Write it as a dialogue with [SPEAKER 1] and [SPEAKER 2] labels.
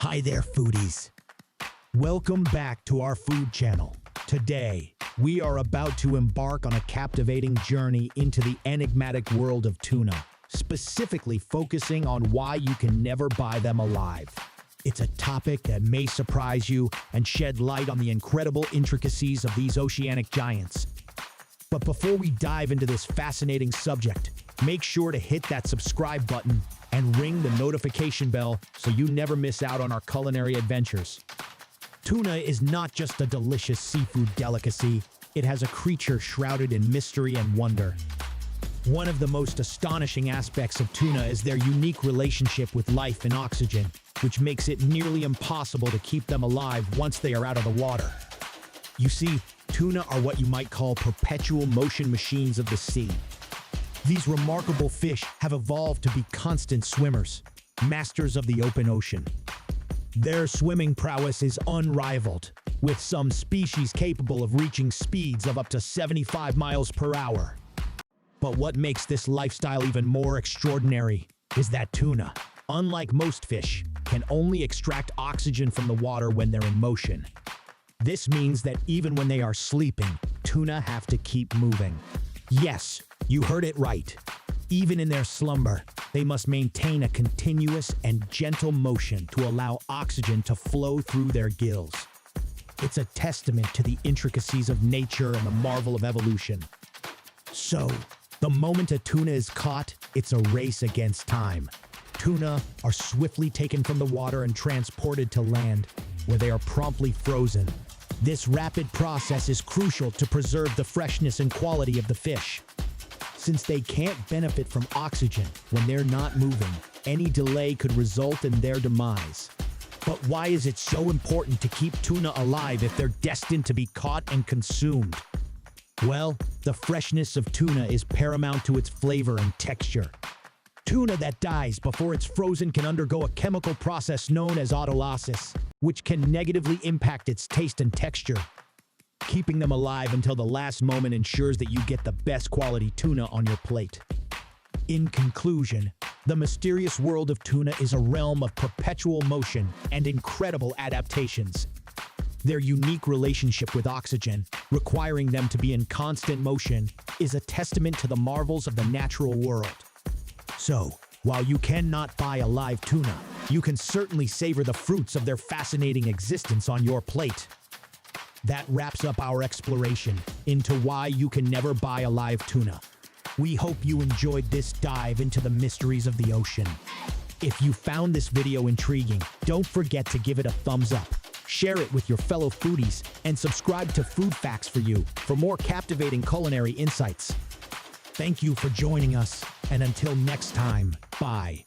[SPEAKER 1] Hi there, foodies. Welcome back to our food channel. Today, we are about to embark on a captivating journey into the enigmatic world of tuna, specifically focusing on why you can never buy them alive. It's a topic that may surprise you and shed light on the incredible intricacies of these oceanic giants. But before we dive into this fascinating subject, make sure to hit that subscribe button and ring the notification bell so you never miss out on our culinary adventures. Tuna is not just a delicious seafood delicacy, it has a creature shrouded in mystery and wonder. One of the most astonishing aspects of tuna is their unique relationship with life and oxygen, which makes it nearly impossible to keep them alive once they are out of the water. You see, tuna are what you might call perpetual motion machines of the sea. These remarkable fish have evolved to be constant swimmers, masters of the open ocean. Their swimming prowess is unrivaled, with some species capable of reaching speeds of up to 75 miles per hour. But what makes this lifestyle even more extraordinary is that tuna, unlike most fish, can only extract oxygen from the water when they're in motion. This means that even when they are sleeping, tuna have to keep moving. Yes, you heard it right. Even in their slumber, they must maintain a continuous and gentle motion to allow oxygen to flow through their gills. It's a testament to the intricacies of nature and the marvel of evolution. So, the moment a tuna is caught, it's a race against time. Tuna are swiftly taken from the water and transported to land, where they are promptly frozen. This rapid process is crucial to preserve the freshness and quality of the fish. Since they can't benefit from oxygen when they're not moving, any delay could result in their demise. But why is it so important to keep tuna alive if they're destined to be caught and consumed? Well, the freshness of tuna is paramount to its flavor and texture. Tuna that dies before it's frozen can undergo a chemical process known as autolysis, which can negatively impact its taste and texture. Keeping them alive until the last moment ensures that you get the best quality tuna on your plate. In conclusion, the mysterious world of tuna is a realm of perpetual motion and incredible adaptations. Their unique relationship with oxygen, requiring them to be in constant motion, is a testament to the marvels of the natural world. So, while you cannot buy a live tuna, you can certainly savor the fruits of their fascinating existence on your plate. That wraps up our exploration into why you can never buy a live tuna. We hope you enjoyed this dive into the mysteries of the ocean. If you found this video intriguing, don't forget to give it a thumbs up, share it with your fellow foodies, and subscribe to Food Facts for you for more captivating culinary insights. Thank you for joining us, and until next time, bye.